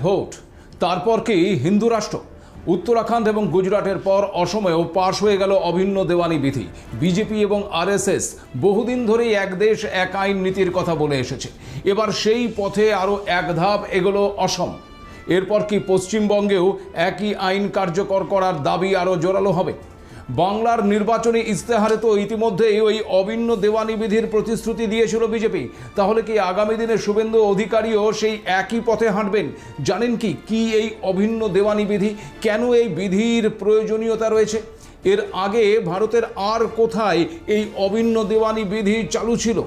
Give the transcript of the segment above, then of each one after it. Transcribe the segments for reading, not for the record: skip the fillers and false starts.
Vote, তারপর কি হিন্দু রাষ্ট্র? উত্তরাখণ্ড এবং গুজরাটের পর অসমেও পাশ হয়ে গেল অভিন্ন দেওয়ানি বিধি। বিজেপি এবং আরএসএস বহুদিন ধরেই এক দেশ এক আইন নীতির কথা বলে এসেছে। এবার সেই পথে আরও এক ধাপ এগোলো অসম। এরপর কি পশ্চিমবঙ্গেও একই আইন কার্যকর করার দাবি আরও জোরালো হবে? বাংলার নির্বাচনী ইস্তেহারে তো ইতিমধ্যেই ওই অভিন্ন দেওয়ানি বিধির প্রতিশ্রুতি দিয়েছিল বিজেপি। তাহলে কি আগামী দিনে শুভেন্দু অধিকারীও সেই একই পথে হাঁটবেন? জানেন কি এই অভিন্ন দেওয়ানি বিধি, কেন এই বিধির প্রয়োজনীয়তা রয়েছে? এর আগে ভারতের আর কোথায় এই অভিন্ন দেওয়ানি বিধি চালু ছিল?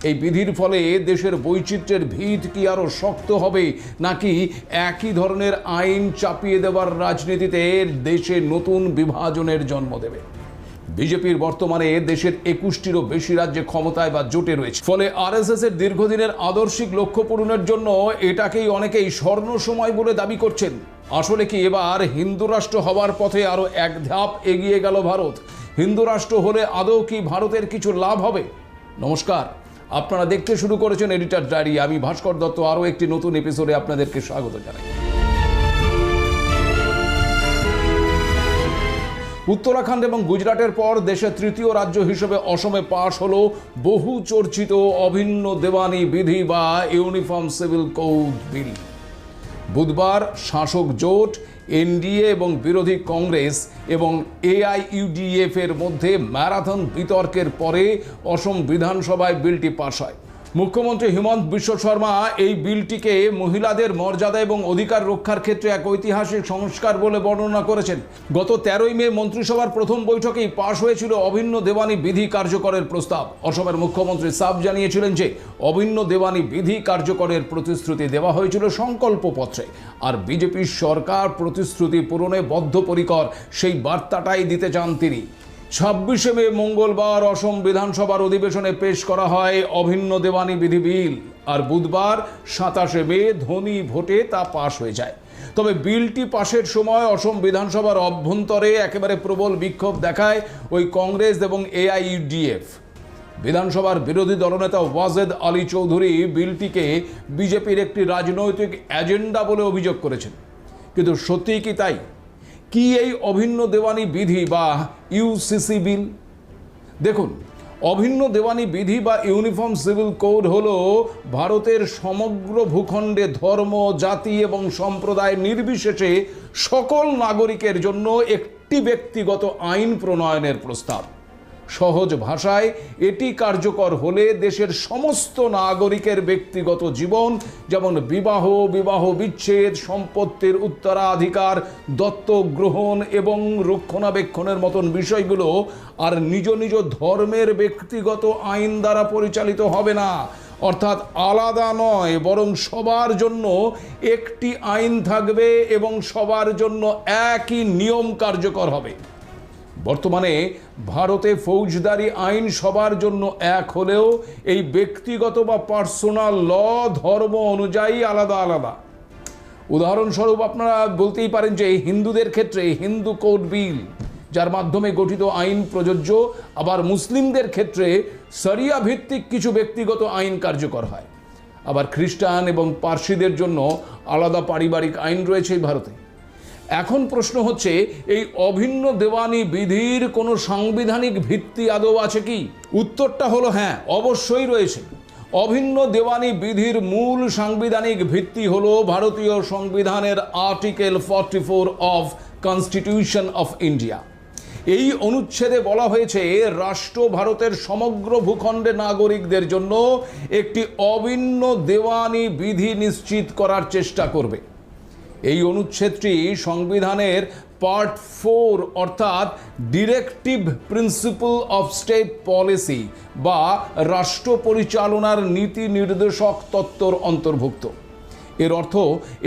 এই বিধির ফলে দেশের বৈচিত্র্যের ভিত কি আরও শক্ত হবে, নাকি একই ধরনের আইন চাপিয়ে দেওয়ার রাজনীতিতে দেশে নতুন বিভাজনের জন্ম দেবে? বিজেপির বর্তমানে দেশের 21টিরও বেশি রাজ্যে ক্ষমতায় বা জোটে রয়েছে। ফলে আরএসএস এর দীর্ঘদিনের আদর্শিক লক্ষ্য পূরণের জন্য এটাকেই অনেকেই স্বর্ণ সময় বলে দাবি করছেন। আসলে কি এবার হিন্দু রাষ্ট্র হওয়ার পথে আরও এক ধাপ এগিয়ে গেল ভারত? হিন্দু রাষ্ট্র হলে আদৌ কি ভারতের কিছু লাভ হবে? নমস্কার, আপনারা দেখতে শুরু করেছেন এডিটর ডায়েরি। আমি ভাস্কর দত্ত আরও একটি নতুন এপিসোডে আপনাদেরকে স্বাগত জানাই। উত্তরাখণ্ড এবং গুজরাটের পর দেশের তৃতীয় রাজ্য হিসেবে অসমে পাশ হলো বহু চর্চিত অভিন্ন দেওয়ানি বিধি বা ইউনিফর্ম সিভিল কোড বিল। বুধবার শাসক জোট, এনডিএ এবং বিরোধী কংগ্রেস এবং এআইইউডিএফ এর মধ্যে ম্যারাথন বিতর্কের পরে অসম বিধানসভায় বিলটি পাশ হয়। মুখ্যমন্ত্রী হিমন্ত বিশ্ব শর্মা এই বিলটিকে মহিলাদের মর্যাদা এবং অধিকার রক্ষার ক্ষেত্রে এক ঐতিহাসিক সংস্কার বলে বর্ণনা করেছেন। গত 13ই মে মন্ত্রিসভার প্রথম বৈঠকেই পাশ হয়েছিল অভিন্ন দেওয়ানি বিধি কার্যকরের প্রস্তাব। অসমের মুখ্যমন্ত্রী সাফ জানিয়েছিলেন যে অভিন্ন দেওয়ানি বিধি কার্যকরের প্রতিশ্রুতি দেওয়া হয়েছিল সংকল্পপত্রে, আর বিজেপির সরকার প্রতিশ্রুতি পূরণে বদ্ধপরিকর, সেই বার্তাটাই দিতে চান তিনি। 26শে মে মঙ্গলবার অসম বিধানসভার অধিবেশনে পেশ করা হয় অভিন্ন দেওয়ানি বিধি বিল, আর বুধবার 27শে মে ধ্বনি ভোটে তা পাশ হয়ে যায়। তবে বিলটি পাশের সময় অসম বিধানসভার অভ্যন্তরে একেবারে প্রবল বিক্ষোভ দেখায় ওই কংগ্রেস এবং এআইইউডিএফ। বিধানসভার বিরোধী দলনেতা ওয়াজেদ আলী চৌধুরী বিলটিকে বিজেপির একটি রাজনৈতিক এজেন্ডা বলে অভিযোগ করেছেন। কিন্তু সত্যিই কি তাই? কি এই অভিন্ন দেওয়ানি বিধি বা ইউসিসি বিল? দেখুন, অভিন্ন দেওয়ানি বিধি বা ইউনিফর্ম সিভিল কোড হলো ভারতের সমগ্র ভূখণ্ডে ধর্ম, জাতি এবং সম্প্রদায় নির্বিশেষে সকল নাগরিকের জন্য একটি ব্যক্তিগত আইন প্রণয়নের প্রস্তাব। সহজ ভাষায় এটি কার্যকর হলে দেশের সমস্ত নাগরিকের ব্যক্তিগত জীবন, যেমন বিবাহ, বিবাহ বিচ্ছেদ, সম্পত্তির উত্তরাধিকার, দত্তক গ্রহণ এবং রক্ষণাবেক্ষণের মতন বিষয়গুলো আর নিজ নিজ ধর্মের ব্যক্তিগত আইন দ্বারা পরিচালিত হবে না। অর্থাৎ আলাদা নয়, বরং সবার জন্য একটি আইন থাকবে এবং সবার জন্য একই নিয়ম কার্যকর হবে। বর্তমানে ভারতে ফৌজদারি আইন সবার জন্য এক হলেও এই ব্যক্তিগত বা পার্সোনাল ল ধর্ম অনুযায়ী আলাদা আলাদা। উদাহরণস্বরূপ আপনারা বলতেই পারেন যে হিন্দুদের ক্ষেত্রে হিন্দু কোড বিল, যার মাধ্যমে গঠিত আইন প্রযোজ্য, আবার মুসলিমদের ক্ষেত্রে শরিয়া ভিত্তিক কিছু ব্যক্তিগত আইন কার্যকর হয়। আবার খ্রিস্টান এবং পার্সিদের জন্য আলাদা পারিবারিক আইন রয়েছে ভারতে। এখন প্রশ্ন হচ্ছে, এই অভিন্ন দেওয়ানি বিধির কোনো সাংবিধানিক ভিত্তি আদৌ আছে কি? উত্তরটা হলো হ্যাঁ, অবশ্যই রয়েছে। অভিন্ন দেওয়ানি বিধির মূল সাংবিধানিক ভিত্তি হলো ভারতীয় সংবিধানের article 44 of constitution of India. এই অনুচ্ছেদে বলা হয়েছে, রাষ্ট্র ভারতের সমগ্র ভূখণ্ডে নাগরিকদের জন্য একটি অভিন্ন দেওয়ানি বিধি নিশ্চিত করার চেষ্টা করবে। এই অনুচ্ছেদটি সংবিধানের পার্ট 4 অর্থাৎ directive principal of state policy বা রাষ্ট্র পরিচালনার নীতি নির্দেশক তত্ত্বর অন্তর্ভুক্ত। এর অর্থ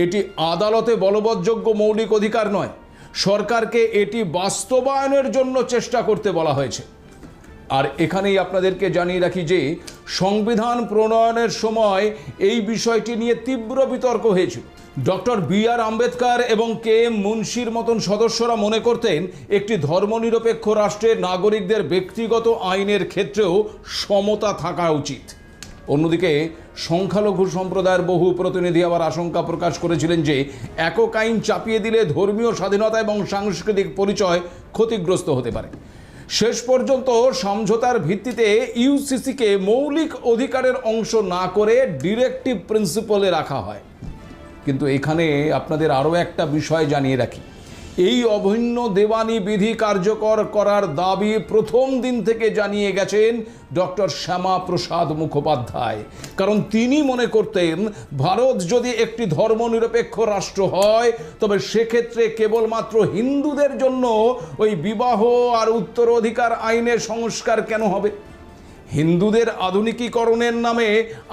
এটি আদালতে বলবৎযোগ্য মৌলিক অধিকার নয়, সরকারকে এটি বাস্তবায়নের জন্য চেষ্টা করতে বলা হয়েছে। আর এখানেই আপনাদেরকে জানিয়ে রাখি যে সংবিধান প্রণয়নের সময় এই বিষয়টি নিয়ে তীব্র বিতর্ক হয়েছিল। Doctor B.R.. আম্বেদকর এবং কে.এম. মুন্সির মতন সদস্যরা মনে করতেন একটি ধর্মনিরপেক্ষ রাষ্ট্রের নাগরিকদের ব্যক্তিগত আইনের ক্ষেত্রেও সমতা থাকা উচিত। অন্যদিকে সংখ্যালঘু সম্প্রদায়ের বহু প্রতিনিধি আবার আশঙ্কা প্রকাশ করেছিলেন যে একক আইন চাপিয়ে দিলে ধর্মীয় স্বাধীনতা এবং সাংস্কৃতিক পরিচয় ক্ষতিগ্রস্ত হতে পারে। শেষ পর্যন্ত সমঝোতার ভিত্তিতে ইউসিসিকে মৌলিক অধিকারের অংশ না করে ডিরেক্টিভ প্রিন্সিপালে রাখা হয়। কিন্তু এখানে আপনাদের আরও একটা বিষয় জানিয়ে রাখি, এই অভিন্ন দেওয়ানি বিধি কার্যকর করার দাবি প্রথম দিন থেকে জানিয়ে গেছেন ডক্টর শ্যামাপ্রসাদ মুখোপাধ্যায়। কারণ তিনি মনে করতেন ভারত যদি একটি ধর্মনিরপেক্ষ রাষ্ট্র হয় তবে সেক্ষেত্রে কেবলমাত্র হিন্দুদের জন্য ওই বিবাহ আর উত্তরাধিকার আইনের সংস্কার কেন হবে? হিন্দুদের আধুনিকীকরণের নামে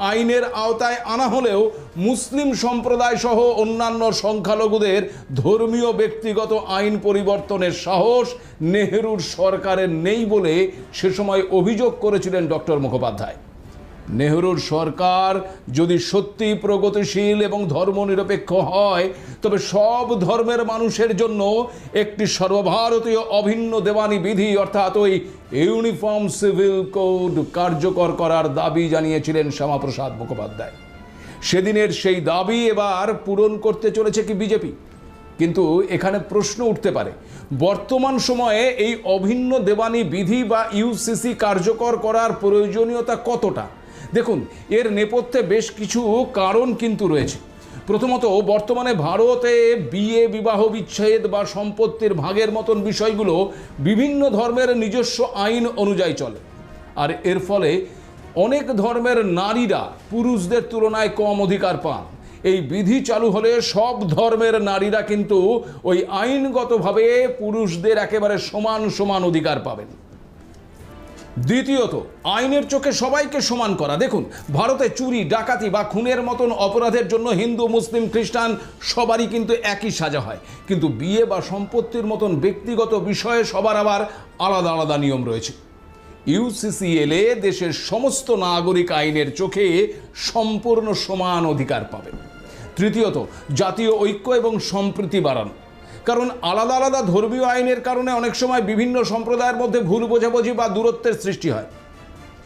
আইনের আওতায় আনা হলেও মুসলিম সম্প্রদায় সহ অন্যান্য সংখ্যালঘুদের ধর্মীয় ব্যক্তিগত আইন পরিবর্তনের সাহস নেহেরুর সরকারের নেই বলে সে সময় অভিযোগ করেছিলেন ডক্টর মুখোপাধ্যায়। নেহেরুর সরকার যদি সত্যি প্রগতিশীল এবং ধর্মনিরপেক্ষ হয় তবে সব ধর্মের মানুষের জন্য একটি সর্বভারতীয় অভিন্ন দেওয়ানি বিধি অর্থাৎ ওই ইউনিফর্ম সিভিল কোড কার্যকর করার দাবি জানিয়েছিলেন শ্যামাপ্রসাদ মুখোপাধ্যায়। সেদিনের সেই দাবি এবার পূরণ করতে চলেছে কি বিজেপি? কিন্তু এখানে প্রশ্ন উঠতে পারে, বর্তমান সময়ে এই অভিন্ন দেওয়ানি বিধি বা ইউসিসি কার্যকর করার প্রয়োজনীয়তা কতটা? দেখুন, এর নেপথ্যে বেশ কিছু কারণ কিন্তু রয়েছে। প্রথমত, বর্তমানে ভারতে বিয়ে, বিবাহ বিচ্ছেদ বা সম্পত্তির ভাগের মতন বিষয়গুলো বিভিন্ন ধর্মের নিজস্ব আইন অনুযায়ী চলে, আর এর ফলে অনেক ধর্মের নারীরা পুরুষদের তুলনায় কম অধিকার পান। এই বিধি চালু হলে সব ধর্মের নারীরা কিন্তু ওই আইনগতভাবে পুরুষদের একেবারে সমান সমান অধিকার পাবেন। দ্বিতীয়ত, আইনের চোখে সবাইকে সমান করা। দেখুন, ভারতে চুরি, ডাকাতি বা খুনের মতন অপরাধের জন্য হিন্দু, মুসলিম, খ্রিস্টান সবারই কিন্তু একই সাজা হয়, কিন্তু বিয়ে বা সম্পত্তির মতন ব্যক্তিগত বিষয়ে সবার আবার আলাদা আলাদা নিয়ম রয়েছে। ইউসিসি এলে দেশের সমস্ত নাগরিক আইনের চোখে সম্পূর্ণ সমান অধিকার পাবে। তৃতীয়ত, জাতীয় ঐক্য এবং সম্প্রীতি বাড়ানো। কারণ আলাদা আলাদা ধর্মীয় আইনের কারণে অনেক সময় বিভিন্ন সম্প্রদায়ের মধ্যে ভুল বোঝাবুঝি বা দূরত্বের সৃষ্টি হয়,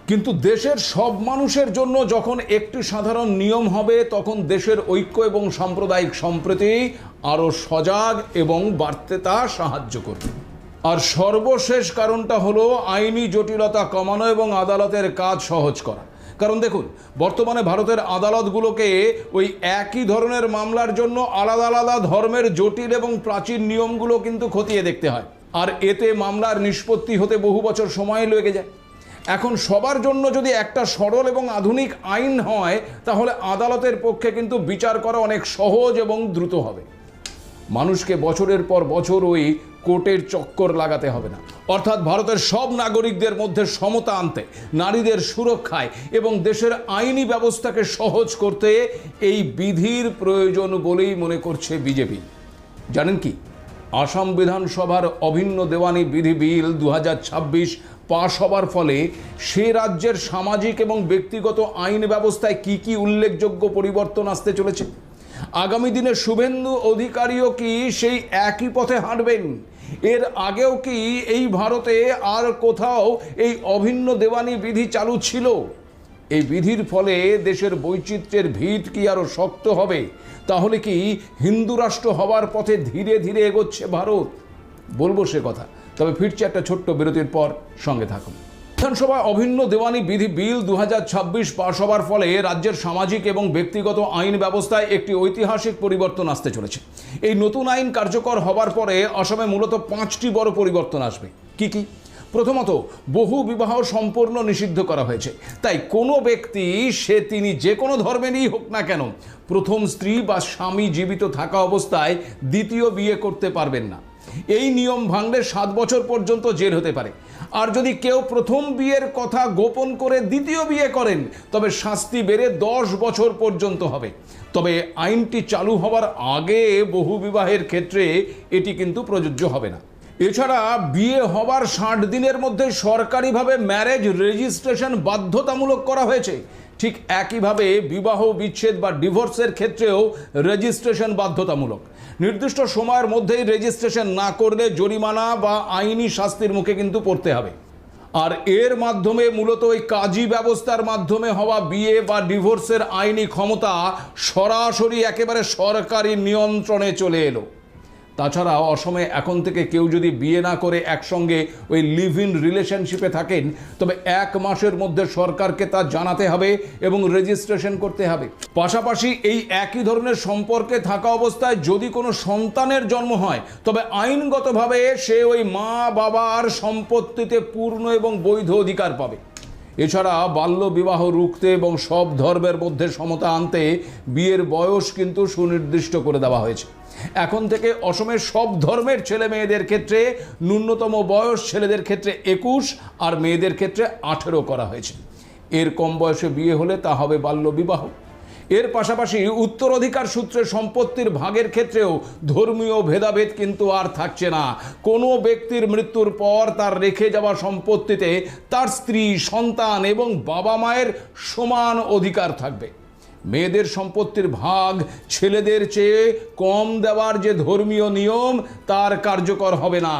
কিন্তু দেশের সব মানুষের জন্য যখন একটি সাধারণ নিয়ম হবে তখন দেশের ঐক্য এবং সাম্প্রদায়িক সম্প্রীতি আরও সজাগ এবং বাড়তে তা সাহায্য করবে। আর সর্বশেষ কারণটা হলো আইনি জটিলতা কমানো এবং আদালতের কাজ সহজ করা। কারণ দেখুন, বর্তমানে ভারতের আদালতগুলোকে ওই একই ধরনের মামলার জন্য আলাদা আলাদা ধর্মের জটিল এবং প্রাচীন নিয়মগুলো কিন্তু খতিয়ে দেখতে হয়, আর এতে মামলার নিষ্পত্তি হতে বহু বছর সময় লেগে যায়। এখন সবার জন্য যদি একটা সরল এবং আধুনিক আইন হয় তাহলে আদালতের পক্ষে কিন্তু বিচার করা অনেক সহজ এবং দ্রুত হবে। মানুষকে বছরের পর বছর ওই কোর্টের চক্কর লাগাতে হবে না। অর্থাৎ ভারতের সব নাগরিকদের মধ্যে সমতা আনতে, নারীদের সুরক্ষায় এবং দেশের আইনি ব্যবস্থাকে সহজ করতে এই বিধির প্রয়োজন বলেই মনে করছে বিজেপি। জানেন কি, আসাম বিধানসভার অভিন্ন দেওয়ানি বিধি বিল 2026 পাশ হবার ফলে সে রাজ্যের সামাজিক এবং ব্যক্তিগত আইন ব্যবস্থায় কি কি উল্লেখযোগ্য পরিবর্তন আসতে চলেছে। আগামী দিনে শুভেন্দু অধিকারীও কি সেই একই পথে হাঁটবেন? এর আগেও কি এই ভারতে আর কোথাও এই অভিন্ন দেওয়ানি বিধি চালু ছিল? এই বিধির ফলে দেশের বৈচিত্র্যের ভিত কি আরও শক্ত হবে? তাহলে কি হিন্দু রাষ্ট্র হওয়ার পথে ধীরে ধীরে এগোচ্ছে ভারত? বলবো সে কথা, তবে ফিরছে একটা ছোট্ট বিরতির পর, সঙ্গে থাকুন। বিধানসভায় অভিন্ন দেওয়ানি বিধি বিল 2026 পাশ হবার ফলে রাজ্যের সামাজিক এবং ব্যক্তিগত আইন ব্যবস্থায় একটি ঐতিহাসিক পরিবর্তন আসতে চলেছে। এই নতুন আইন কার্যকর হবার পরে আসামে মূলত 5টি বড় পরিবর্তন আসবে। কি কি? প্রথমত, বহু বিবাহ সম্পূর্ণ নিষিদ্ধ করা হয়েছে। তাই কোনো ব্যক্তি, সে তিনি যে কোনো ধর্মেরই হোক না কেন, প্রথম স্ত্রী বা স্বামী জীবিত থাকা অবস্থায় দ্বিতীয় বিয়ে করতে পারবেন না। এই নিয়ম ভাঙলে 7 বছর পর্যন্ত জেল হতে পারে। আর যদি কেউ প্রথম বিয়ের কথা গোপন করে দ্বিতীয় বিয়ে করেন তবে শাস্তি বেড়ে 10 বছর পর্যন্ত হবে। তবে আইনটি চালু হওয়ার আগে বহু বিবাহের ক্ষেত্রে এটি কিন্তু প্রযোজ্য হবে না। এছাড়া বিয়ে হবার 60 দিনের মধ্যে সরকারিভাবে ম্যারেজ রেজিস্ট্রেশন বাধ্যতামূলক করা হয়েছে। ঠিক একইভাবে বিবাহ বিচ্ছেদ বা ডিভোর্সের ক্ষেত্রেও রেজিস্ট্রেশন বাধ্যতামূলক। নির্দিষ্ট সময়ের মধ্যেই রেজিস্ট্রেশন না করলে জরিমানা বা আইনি শাস্তির মুখে কিন্তু পড়তে হবে। আর এর মাধ্যমে মূলত ওই কাজী ব্যবস্থার মাধ্যমে হওয়া বিয়ে বা ডিভোর্সের আইনি ক্ষমতা সরাসরি একেবারে সরকারি নিয়ন্ত্রণে চলে এলো। তাছাড়া অসমে এখন থেকে কেউ যদি বিয়ে না করে একসঙ্গে ওই লিভ ইন রিলেশনশিপে থাকেন, তবে 1 মাসের মধ্যে সরকারকে তা জানাতে হবে এবং রেজিস্ট্রেশন করতে হবে। পাশাপাশি এই একই ধরনের সম্পর্কে থাকা অবস্থায় যদি কোনো সন্তানের জন্ম হয়, তবে আইনগতভাবে সে ওই মা বাবার সম্পত্তিতে পূর্ণ এবং বৈধ অধিকার পাবে। এছাড়া বাল্য বিবাহ রুখতে এবং সব ধর্মের মধ্যে সমতা আনতে বিয়ের বয়স কিন্তু সুনির্দিষ্ট করে দেওয়া হয়েছে। এখন থেকে অসমের সব ধর্মের ছেলে মেয়েদের ক্ষেত্রে ন্যূনতম বয়স ছেলেদের ক্ষেত্রে 21 আর মেয়েদের ক্ষেত্রে 18 করা হয়েছে। এর কম বয়সে বিয়ে হলে তা হবে বাল্য বিবাহ। এর পাশাপাশি উত্তরাধিকার সূত্রে সম্পত্তির ভাগের ক্ষেত্রেও ধর্মীয় ভেদাভেদ কিন্তু আর থাকছে না। কোনো ব্যক্তির মৃত্যুর পর তার রেখে যাওয়া সম্পত্তিতে তার স্ত্রী, সন্তান এবং বাবা মায়ের সমান অধিকার থাকবে। মেয়েদের সম্পত্তির ভাগ ছেলেদের চেয়ে কম দেওয়ার যে ধর্মীয় নিয়ম তার কার্যকর হবে না।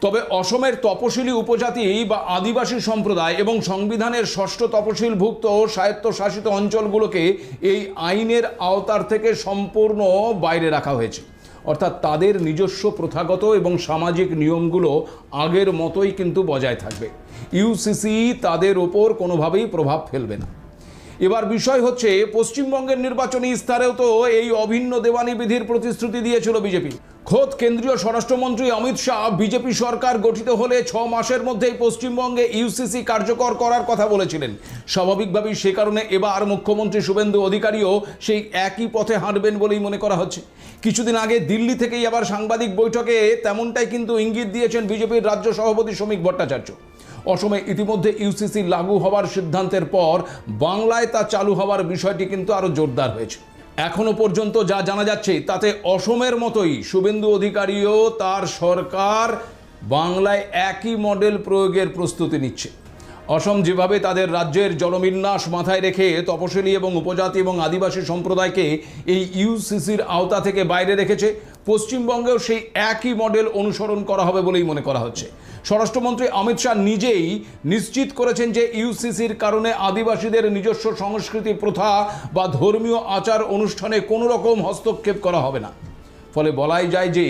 তবে অসমের তপশিলি উপজাতি বা আদিবাসী সম্প্রদায় এবং সংবিধানের 6ষ্ঠ তপশিলভুক্ত স্বায়ত্তশাসিত অঞ্চলগুলোকে এই আইনের আওতার থেকে সম্পূর্ণ বাইরে রাখা হয়েছে। অর্থাৎ তাদের নিজস্ব প্রথাগত এবং সামাজিক নিয়মগুলো আগের মতোই কিন্তু বজায় থাকবে। ইউসিসি তাদের ওপর কোনোভাবেই প্রভাব ফেলবে না। এবার বিষয় হচ্ছে, পশ্চিমবঙ্গের নির্বাচনী ইস্তারেও তো এই অভিন্ন দেওয়ানি বিধির প্রতিশ্রুতি দিয়েছিল বিজেপি। খোদ কেন্দ্রীয় স্বরাষ্ট্রমন্ত্রী অমিত শাহ বিজেপি সরকার গঠিত হলে 6 মাসের মধ্যেই পশ্চিমবঙ্গে ইউসিসি কার্যকর করার কথা বলেছিলেন। স্বাভাবিকভাবেই সে কারণে এবার মুখ্যমন্ত্রী শুভেন্দু অধিকারীও সেই একই পথে হাঁটবেন বলেই মনে করা হচ্ছে। কিছুদিন আগে দিল্লি থেকেই আবার সাংবাদিক বৈঠকে তেমনটাই কিন্তু ইঙ্গিত দিয়েছেন বিজেপির রাজ্য সভাপতি শ্রমিক ভট্টাচার্য। অসমে ইতিমধ্যে ইউসিসি লাগু হওয়ার সিদ্ধান্তের পর বাংলায় তা চালু হওয়ার বিষয়টি কিন্তু আরো জোরদার হয়েছে। এখনো পর্যন্ত যা জানা যাচ্ছে তাতে অসমের মতোই শুভেন্দু অধিকারীও তার সরকার বাংলায় একই মডেল প্রয়োগের প্রস্তুতি নিচ্ছে। অসম যেভাবে তাদের রাজ্যের জনবিন্যাস মাথায় রেখে তপশিলি এবং উপজাতি এবং আদিবাসী সম্প্রদায়কে এই ইউসিসির আওতা থেকে বাইরে রেখেছে, পশ্চিমবঙ্গেও সেই একই মডেল অনুসরণ করা হবে বলেই মনে করা হচ্ছে। স্বরাষ্ট্রমন্ত্রী অমিত শাহ নিজেই নিশ্চিত করেছেন যে ইউসিসির কারণে আদিবাসীদের নিজস্ব সংস্কৃতি, প্রথা বা ধর্মীয় আচার অনুষ্ঠানে কোনো রকম হস্তক্ষেপ করা হবে না। ফলে বলাই যায় যে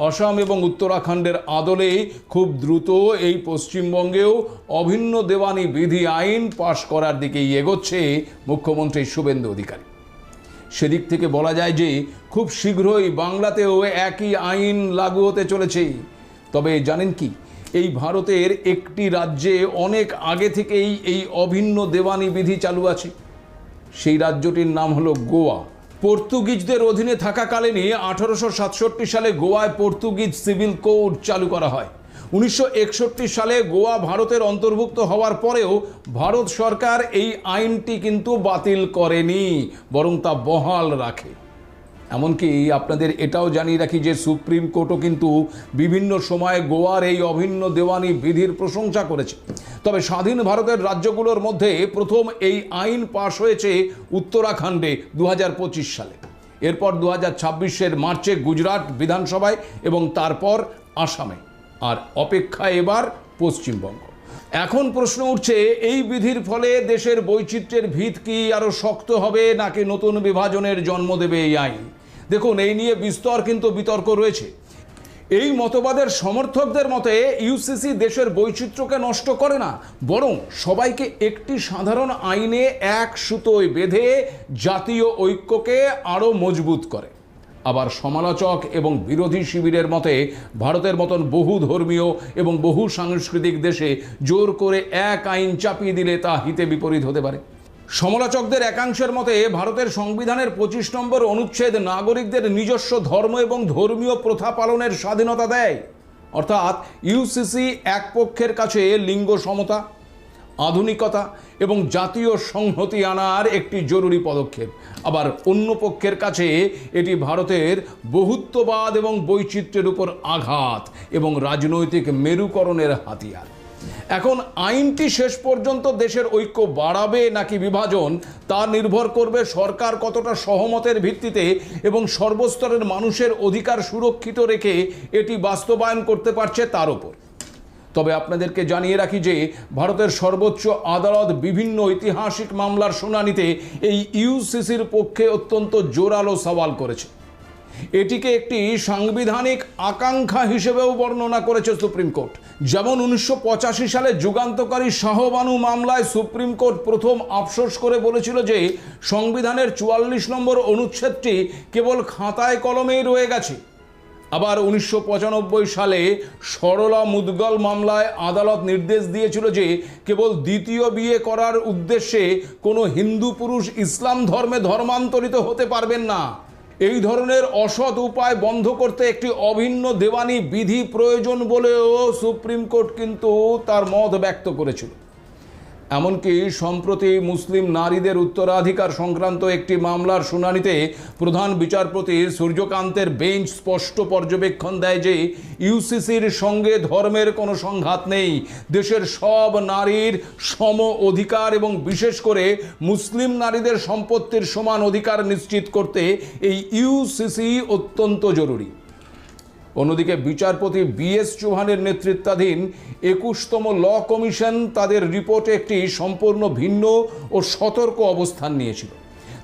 অসম এবং উত্তরাখণ্ডের আদলে খুব দ্রুত এই পশ্চিমবঙ্গেও অভিন্ন দেওয়ানি বিধি আইন পাশ করার দিকেই এগোচ্ছে মুখ্যমন্ত্রী শুভেন্দু অধিকারী। সেদিক থেকে বলা যায় যে খুব শীঘ্রই বাংলাতেও একই আইন লাগু হতে চলেছে। তবে জানেন কি, এই ভারতের একটি রাজ্যে অনেক আগে থেকেই এই অভিন্ন দেওয়ানি বিধি চালু আছে। সেই রাজ্যটির নাম হলো গোয়া। পর্তুগিজদের অধীনে থাকাকালীনই 1867 সালে গোয়ায় পর্তুগিজ সিভিল কোড চালু করা হয়। 1961 সালে গোয়া ভারতের অন্তর্ভুক্ত হওয়ার পরেও ভারত সরকার এই আইনটি কিন্তু বাতিল করেনি, বরং তা বহাল রাখে। এমনকি আপনাদের এটাও জানিয়ে রাখি যে সুপ্রিম কোর্টও কিন্তু বিভিন্ন সময়ে গোয়ার এই অভিন্ন দেওয়ানি বিধির প্রশংসা করেছে। তবে স্বাধীন ভারতের রাজ্যগুলোর মধ্যে প্রথম এই আইন পাশ হয়েছে উত্তরাখণ্ডে 2025 সালে। এরপর 2026 মার্চে গুজরাট বিধানসভায় এবং তারপর আসামে। আর অপেক্ষা এবার পশ্চিমবঙ্গ। এখন প্রশ্ন উঠছে, এই বিধির ফলে দেশের বৈচিত্র্যের ভিত কি আরো শক্ত হবে নাকি নতুন বিভাজনের জন্ম দেবে এই আইন? দেখুন, এই নিয়ে বিস্তর কিন্তু বিতর্ক রয়েছে। এই মতবাদের সমর্থকদের মতে ইউসিসি দেশের বৈচিত্র্যকে নষ্ট করে না, বরং সবাইকে একটি সাধারণ আইনে এক সুতোয় বেঁধে জাতীয় ঐক্যকে আরো মজবুত করে। আবার সমালোচক এবং বিরোধী শিবিরের মতে ভারতের মতন বহু ধর্মীয় এবং বহু সাংস্কৃতিক দেশে জোর করে এক আইন চাপিয়ে দিলে তা হিতে বিপরীত হতে পারে। সমালোচকদের একাংশের মতে ভারতের সংবিধানের 25 নম্বর অনুচ্ছেদ নাগরিকদের নিজস্ব ধর্ম এবং ধর্মীয় প্রথা পালনের স্বাধীনতা দেয়। অর্থাৎ ইউসিসি এক পক্ষের কাছে লিঙ্গ সমতা, আধুনিকতা এবং জাতীয় সংহতি আনার একটি জরুরি পদক্ষেপ, আবার অন্য পক্ষের কাছে এটি ভারতের বহুত্ববাদ এবং বৈচিত্র্যের উপর আঘাত এবং রাজনৈতিক মেরুকরণের হাতিয়ার। এখন আইনটি শেষ পর্যন্ত দেশের ঐক্য বাড়াবে নাকি বিভাজন, তা নির্ভর করবে সরকার কতটা সহমতের ভিত্তিতে এবং সর্বস্তরের মানুষের অধিকার সুরক্ষিত রেখে এটি বাস্তবায়ন করতে পারছে তার উপর। তবে আপনাদেরকে জানিয়ে রাখি যে ভারতের সর্বোচ্চ আদালত বিভিন্ন ঐতিহাসিক মামলার শুনানিতে এই ইউসিসির পক্ষে অত্যন্ত জোরালো সওয়াল করেছে। এটিকে একটি সাংবিধানিক আকাঙ্ক্ষা হিসেবেও বর্ণনা করেছে সুপ্রিম কোর্ট। যেমন 1985 সালে যুগান্তকারী শাহবানু মামলায় সুপ্রিম কোর্ট প্রথম আফসোস করে বলেছিল যে সংবিধানের 44 নম্বর অনুচ্ছেদটি কেবল খাতায় কলমেই রয়ে গেছে। আবার 1995 সালে সরলা মুদগল মামলায় আদালত নির্দেশ দিয়েছিল যে কেবল দ্বিতীয় বিয়ে করার উদ্দেশ্যে কোনো হিন্দু পুরুষ ইসলাম ধর্মে ধর্মান্তরিত হতে পারবেন না। এই ধরনের অসৎ উপায় বন্ধ করতে একটি অভিন্ন দেওয়ানি বিধি প্রয়োজন বলেও সুপ্রিম কোর্ট কিন্তু তার মত ব্যক্ত করেছিল। এমনকি সম্প্রতি মুসলিম নারীদের উত্তরাধিকার সংক্রান্ত একটি মামলার শুনানিতে প্রধান বিচারপতি সূর্যকান্তের বেঞ্চ স্পষ্ট পর্যবেক্ষণ দেয় যে ইউসিসির সঙ্গে ধর্মের কোনো সংঘাত নেই। দেশের সব নারীর সম অধিকার এবং বিশেষ করে মুসলিম নারীদের সম্পত্তির সমান অধিকার নিশ্চিত করতে এই ইউসিসি অত্যন্ত জরুরি। অন্যদিকে বিচারপতি বিএস চৌহানের নেতৃত্বাধীন 21তম ল কমিশন তাদের রিপোর্টে একটি সম্পূর্ণ ভিন্ন ও সতর্ক অবস্থান নিয়েছিল।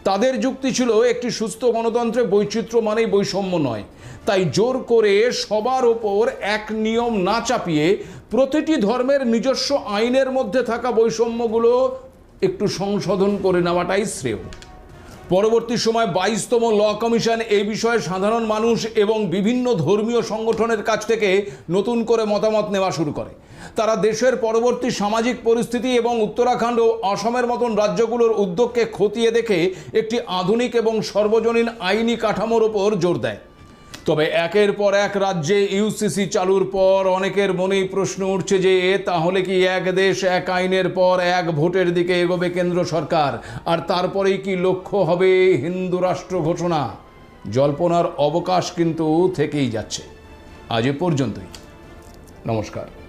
তাদের যুক্তি ছিল একটি সুস্থ গণতন্ত্রে বৈচিত্র্য মানেই বৈষম্য নয়, তাই জোর করে সবার ওপর এক নিয়ম না চাপিয়ে প্রতিটি ধর্মের নিজস্ব আইনের মধ্যে থাকা বৈষম্যগুলো একটু সংশোধন করে নেওয়াটাই শ্রেয়। পরবর্তী সময় 22তম ল কমিশন এই বিষয়ে সাধারণ মানুষ এবং বিভিন্ন ধর্মীয় সংগঠনের কাছ থেকে নতুন করে মতামত নেওয়া শুরু করে। তারা দেশের পরবর্তী সামাজিক পরিস্থিতি এবং উত্তরাখণ্ড ও আসামের মতন রাজ্যগুলোর উদ্যোগকে খতিয়ে দেখে একটি আধুনিক এবং সর্বজনীন আইনি কাঠামোর ওপর জোর দেয়। তবে একের পর এক রাজ্যে ইউসিসি চালুর পর অনেকের মনেই প্রশ্ন উঠছে যে তাহলে কি এক দেশ এক আইনের পর এক ভোটের দিকে এগোবে কেন্দ্র সরকার, আর তারপরেই কি লক্ষ্য হবে হিন্দু রাষ্ট্র ঘোষণা? জল্পনার অবকাশ কিন্তু থেকেই যাচ্ছে। আজ এ পর্যন্তই। নমস্কার।